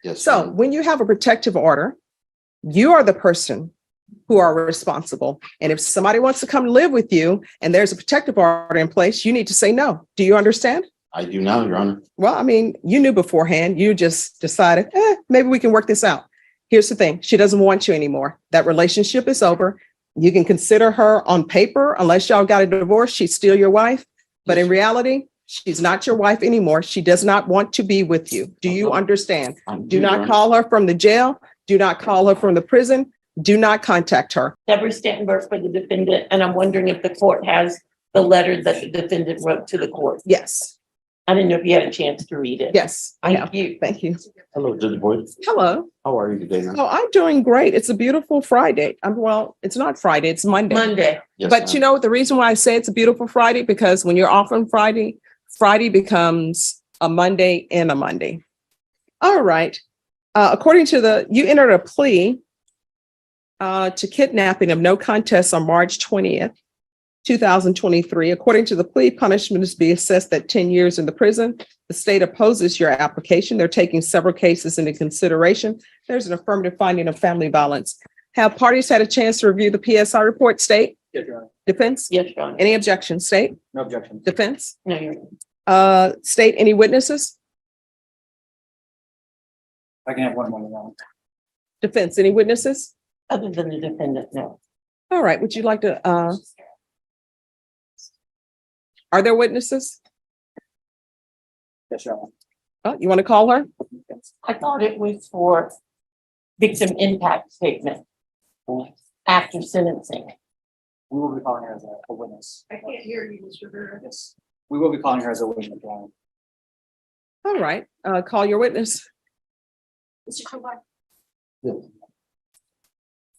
Yes. So ma'am. when you have a protective order, you are the person who are responsible. And if somebody wants to come live with you and there's a protective order in place, you need to say no. Do you understand? I do now, Your Honor. Well, I mean, you knew beforehand. You just decided, maybe we can work this out. Here's the thing. She doesn't want you anymore. That relationship is over. You can consider her on paper, unless y'all got a divorce, she's still your wife. But in reality, she's not your wife anymore. She does not want to be with you. Do you understand? Do not call her from the jail. Do not call her from the prison. Do not contact her. Deborah Stanberg for the defendant, and I'm wondering if the court has the letter that the defendant wrote to the court. Yes, I didn't know if you had a chance to read it. yes, I have. Thank you. Thank you. Hello, Judge Boyd. Hello. How are you today, ma'am? Oh, I'm doing great. It's a beautiful Friday. Well, it's not Friday, it's Monday. Monday. Yes, But ma'am. you know, the reason why I say it's a beautiful Friday, because when you're off on Friday, Friday becomes a Monday and a Monday. All right. According to you entered a plea to kidnapping of no contest on March 20th, 2023. According to the plea, punishment is to be assessed at 10 years in the prison. The state opposes your application. They're taking several cases into consideration. There's an affirmative finding of family violence. Have parties had a chance to review the PSI report? State? Yes, Your Honor. Defense? Yes, Your Honor. Any objections? State? No objection. Defense? No, Your Honor. State, any witnesses? I can have one more round. Defense, any witnesses? Other than the defendant, no. All right, would you like to, are there witnesses? Yes, Your Honor. Oh, you want to call her? I thought it was for victim impact statement after sentencing. We will be calling her as a witness. I can't hear you, Mr. Burr. Yes, we will be calling her as a witness, Your Honor. All right, call your witness.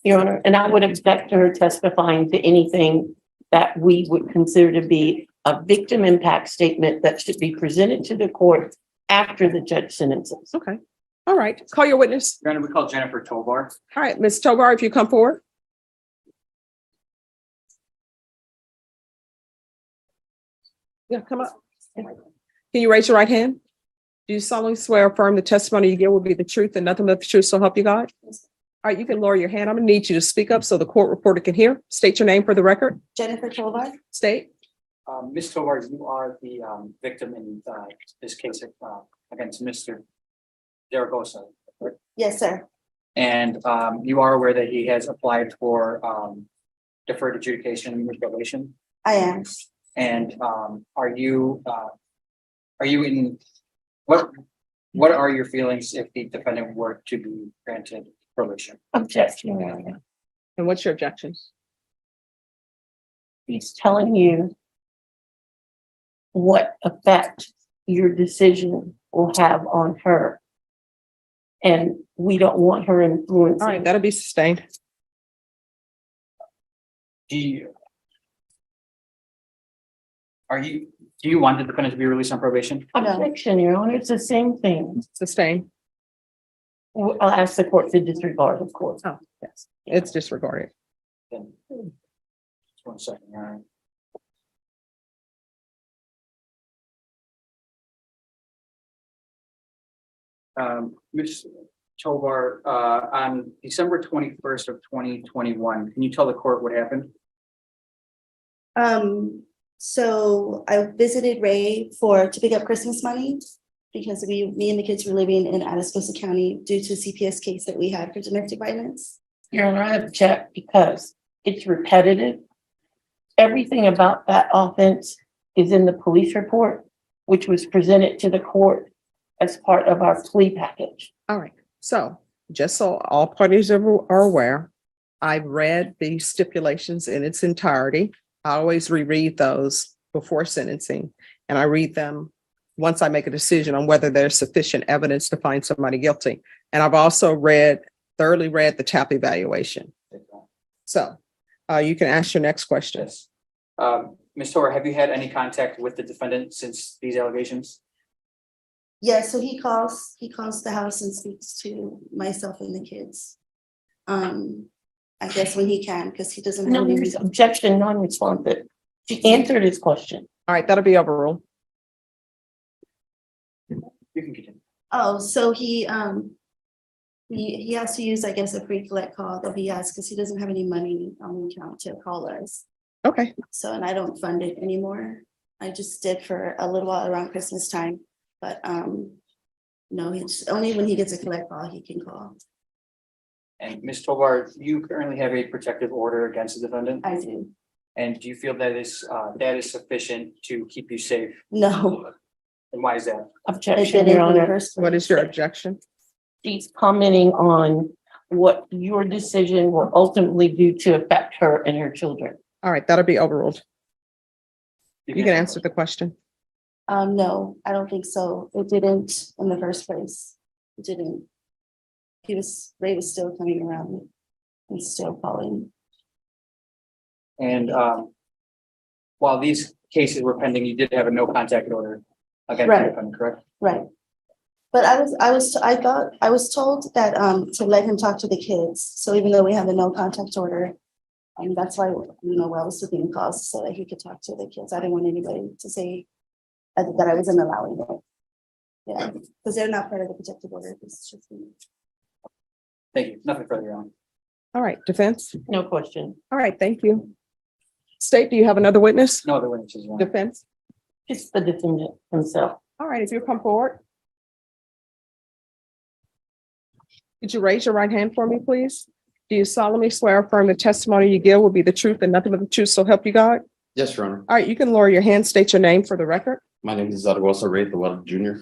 Your Honor, and I would object to her testifying to anything that we would consider to be a victim impact statement that should be presented to the court after the judge sentences. Okay, all right, call your witness. Your Honor, we call Jennifer Tovar. All right, Ms. Tovar, if you come forward. Yeah, come up. Can you raise your right hand? Do you solemnly swear or affirm the testimony you give will be the truth and nothing but the truth, so help you God? All right, you can lower your hand. I'm gonna need you to speak up so the court reporter can hear. State your name for the record. Jennifer Tovar. State. Ms. Tovar, you are the victim in this case against Mr. Zaragoza. correct? Yes, sir. And you are aware that he has applied for deferred adjudication and probation. I am. And are you in what are your feelings if the defendant were to be granted probation? Objection, Your Honor. And what's your objection? He's telling you what effect your decision will have on her. And we don't want her influencing. All right, that'll be sustained. Do you want the defendant to be released on probation? Objection, Your Honor, it's the same thing. Sustained. I'll ask the court to disregard, of course. Oh, yes, it's disregarded. Then, just 1 second, all right. Ms. Tovar, on December 21st of 2021, can you tell the court what happened? So I visited Ray to pick up Christmas money because me and the kids were living in Atascosa County due to a CPS case that we had for domestic violence. Your Honor, I object because it's repetitive. Everything about that offense is in the police report, which was presented to the court as part of our plea package. All right, so just so all parties are aware, I've read the stipulations in its entirety. I always reread those before sentencing, and I read them once I make a decision on whether there's sufficient evidence to find somebody guilty. And I've also thoroughly read the TAP evaluation. So you can ask your next question. Yes. Ms. Tovar, have you had any contact with the defendant since these allegations? Yeah, so he calls the house and speaks to myself and the kids. I guess when he can, because he doesn't have No, any there's reason. objection, non-responsive. She answered his question. All right, that'll be overruled. You can continue. Oh, so he He has to use, I guess, a pre-collect call that he has because he doesn't have any money on the account to call us. Okay, So, and I don't fund it anymore. I just did for a little while around Christmas time, but no, he's only when he gets a collect call, he can call. And Ms. Tovar, you currently have a protective order against the defendant? I do. And do you feel that is sufficient to keep you safe? No. And why is that? It Objection, didn't Your in the Honor. first what is your place. objection? She's commenting on what your decision will ultimately do to affect her and her children. All right, that'll be overruled. You can answer the question. No, I don't think so. It didn't in the first place. It didn't. Ray was still coming around and still calling. And while these cases were pending, you did have a no contact order against Right. the defendant, correct? Right. But I was told that to let him talk to the kids. So even though we have a no contact order, that's why, I was taking calls so that he could talk to the kids. I didn't want anybody to say that I wasn't allowing it. Yeah, because they're not part of the protective order. It's just me. Thank you. Nothing further on. All right, defense. No question. All right, thank you. State, do you have another witness? No other witnesses. Your Honor. Defense. It's the defendant himself. All right, if you come forward. Could you raise your right hand for me, please? Do you solemnly swear or affirm the testimony you give will be the truth and nothing but the truth, so help you God? Yes, Your Honor. All right, you can lower your hand, state your name for the record. My name is Zaragoza Ray Jr.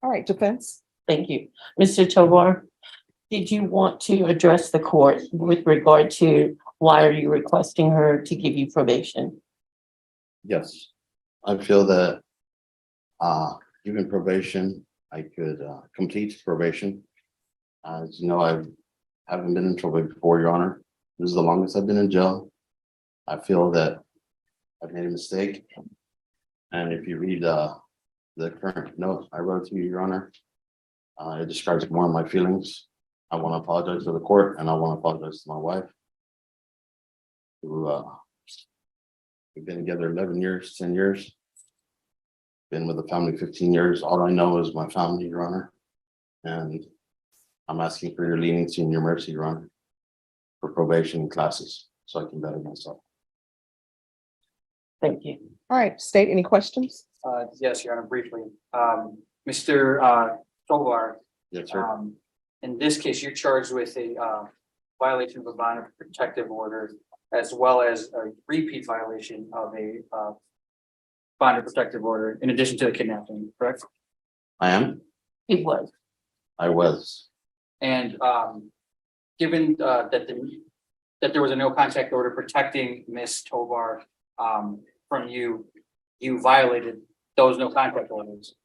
All right, defense. Thank you. Mr. Tovar, did you want to address the court with regard to why are you requesting her to give you probation? Yes. I feel that given probation, I could complete probation. As you know, I haven't been in trouble before, Your Honor. This is the longest I've been in jail. I feel that I've made a mistake. And if you read the current note I wrote to you, Your Honor, it describes more of my feelings. I want to apologize to the court and I want to apologize to my wife. Who we've been together 11 years, 10 years. Been with the family 15 years. All I know is my family, Your Honor. And I'm asking for your leniency and your mercy, Your Honor, for probation classes so I can better myself. Thank you. All right, state, any questions? Yes, Your Honor, briefly. Mr. Tovar, Yes, sir. in this case, you're charged with a violation of a bond protective order, as well as a repeat violation of a bond protective order, in addition to the kidnapping, correct? I am. It was. I was. And given that there was a no contact order protecting Ms. Tovar from you, you violated those no contact orders.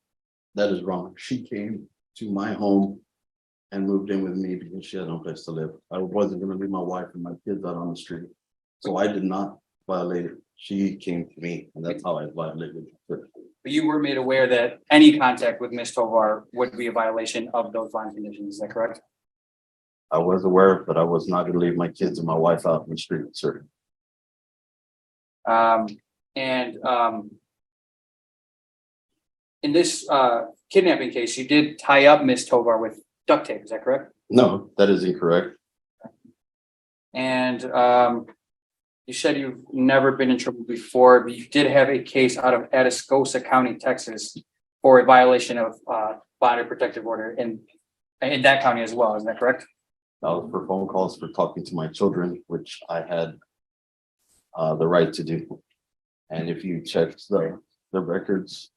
That is wrong. She came to my home and moved in with me because she had no place to live. I wasn't gonna leave my wife and my kids out on the street. So I did not violate it. She came to me and that's how I violated it. But you were made aware that any contact with Ms. Tovar would be a violation of those bond conditions, is that correct? I was aware, but I was not gonna leave my kids and my wife out in the street, sir. In this kidnapping case, you did tie up Ms. Tovar with duct tape, is that correct? No, that is incorrect. And you said you've never been in trouble before, but you did have a case out of Atascosa County, Texas, for a violation of bond protective order in that county as well, is that correct? That was for phone calls for talking to my children, which I had the right to do. And if you check the records,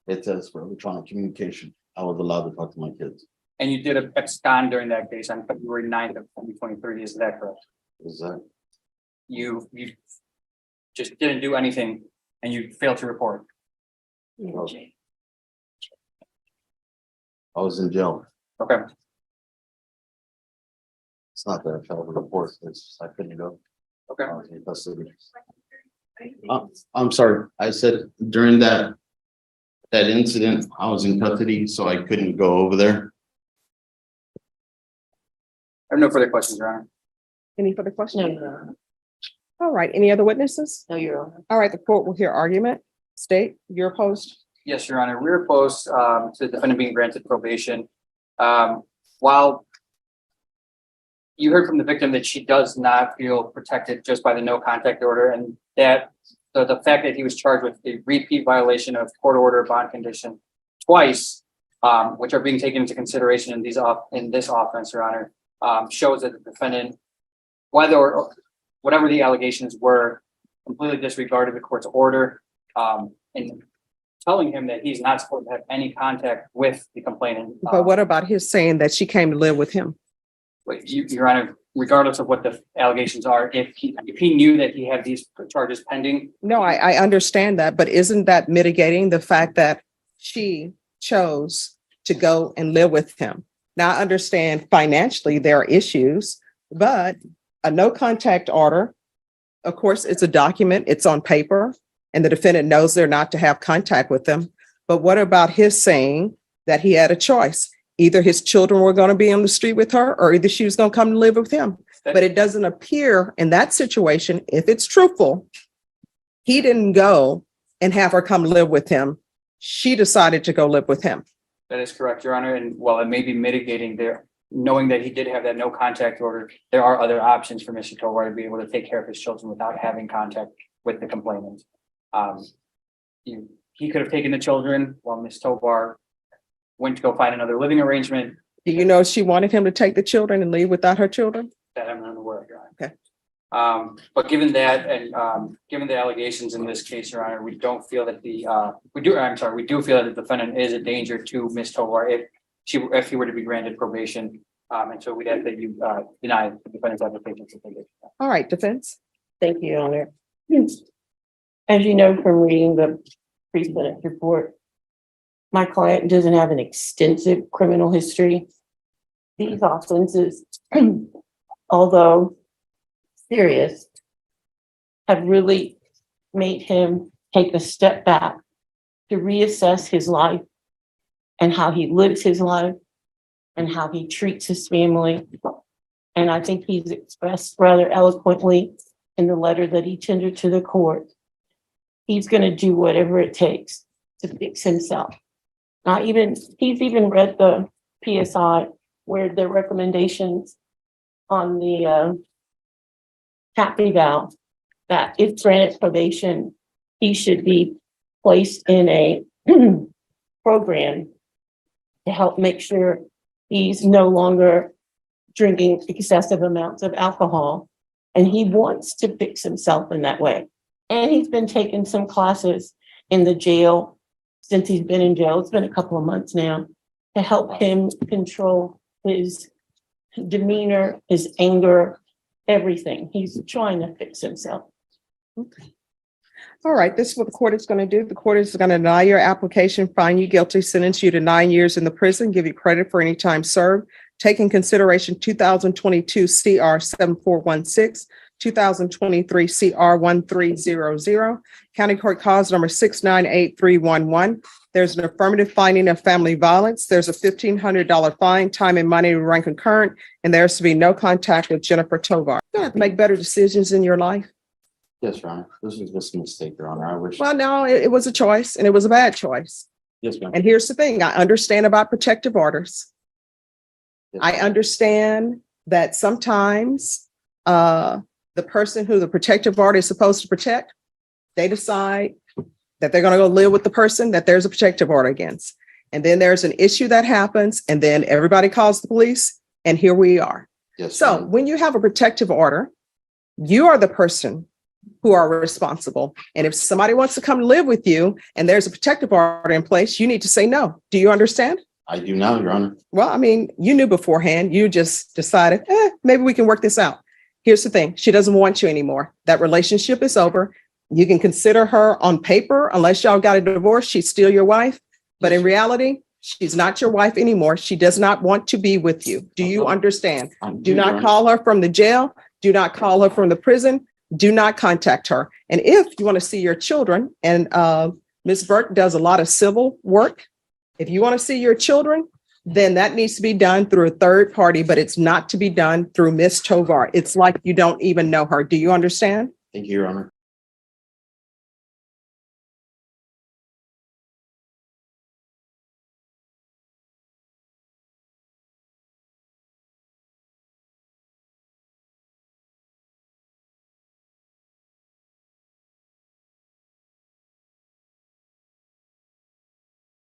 it says for electronic communication, I was allowed to talk to my kids. And you did abscond during that case on February 9th of 2023, is that correct? Is that? You just didn't do anything and you failed to report. I was in jail. Okay. It's not that I failed to report, it's I couldn't go. Okay. I was in custody. I'm sorry, I said during that incident, I was in custody, so I couldn't go over there. I have no further questions, Your Honor. Any further No, questions? Your Honor. All right, any other witnesses? No, Your Honor. All right, the court will hear argument. State, you're opposed. Yes, Your Honor. We're opposed to the defendant being granted probation. while you heard from the victim that she does not feel protected just by the no contact order, and that the fact that he was charged with a repeat violation of court order bond condition twice, which are being taken into consideration in this offense, Your Honor, shows that the defendant, whatever the allegations were, completely disregarded the court's order, and telling him that he's not supposed to have any contact with the complainant. But what about his saying that she came to live with him? Your Honor, regardless of what the allegations are, if he knew that he had these charges pending. No, I understand that, but isn't that mitigating the fact that she chose to go and live with him? Now, I understand financially there are issues, but a no contact order, of course, it's a document, it's on paper, and the defendant knows they're not to have contact with them. But what about his saying that he had a choice? Either his children were going to be on the street with her, or either she was going to come and live with him. But it doesn't appear in that situation, if it's truthful, he didn't go and have her come live with him. She decided to go live with him. That is correct, Your Honor. And while it may be mitigating there, knowing that he did have that no contact order, there are other options for Mr. Tovar to be able to take care of his children without having contact with the complainant. He could have taken the children while Ms. Tovar went to go find another living arrangement. Do you know she wanted him to take the children and leave without her children? That I'm not aware of, Your Honor. Okay. But given that, and given the allegations in this case, Your Honor, we don't feel that we do feel that the defendant is a danger to Ms. Tovar if he were to be granted probation. And so we'd ask that you deny the defendant's application. All right, defense. Thank you, Your Honor. As you know from reading the pre-sentence report, my client doesn't have an extensive criminal history. These offenses, although serious, have really made him take a step back to reassess his life and how he lives his life and how he treats his family. And I think he's expressed rather eloquently in the letter that he tendered to the court. He's going to do whatever it takes to fix himself. He's even read the PSI where the recommendations on the tap eval that if granted probation, he should be placed in a program to help make sure he's no longer drinking excessive amounts of alcohol. And he wants to fix himself in that way. And he's been taking some classes in the jail since he's been in jail. It's been a couple of months now to help him control his demeanor, his anger, everything. He's trying to fix himself. Okay. All right, this is what the court is going to do. The court is going to deny your application, find you guilty, sentence you to 9 years in the prison, give you credit for any time served. Take in consideration 2022 CR 7416, 2023 CR 1300, County Court Cause number 698311. There's an affirmative finding of family violence. There's a $1,500 fine, time and money to run concurrent, and there's to be no contact with Jennifer Tovar. You have to make better decisions in your life. Yes, Your Honor. This is just a mistake, Your Honor. I wish. Well, no, it was a choice, and it was a bad choice. Yes, ma'am. And here's the thing, I understand about protective orders. Yes, I ma'am. understand that sometimes the person who the protective order is supposed to protect, they decide that they're going to go live with the person that there's a protective order against. And then there's an issue that happens, and then everybody calls the police, and here we are. Yes. So ma'am. when you have a protective order, you are the person who are responsible. And if somebody wants to come live with you and there's a protective order in place, you need to say no. Do you understand? I do now, Your Honor. Well, I mean, you knew beforehand, you just decided, maybe we can work this out. Here's the thing. She doesn't want you anymore. That relationship is over. You can consider her on paper, unless y'all got a divorce, she's still your wife. But in reality, she's not your wife anymore. She does not want to be with you. Do you understand? Do not call her from the jail. Do not call her from the prison. Do not contact her. And if you want to see your children, and Ms. Burke does a lot of civil work, if you want to see your children, then that needs to be done through a third party, but it's not to be done through Ms. Tovar. It's like you don't even know her. Do you understand? Thank you, Your Honor.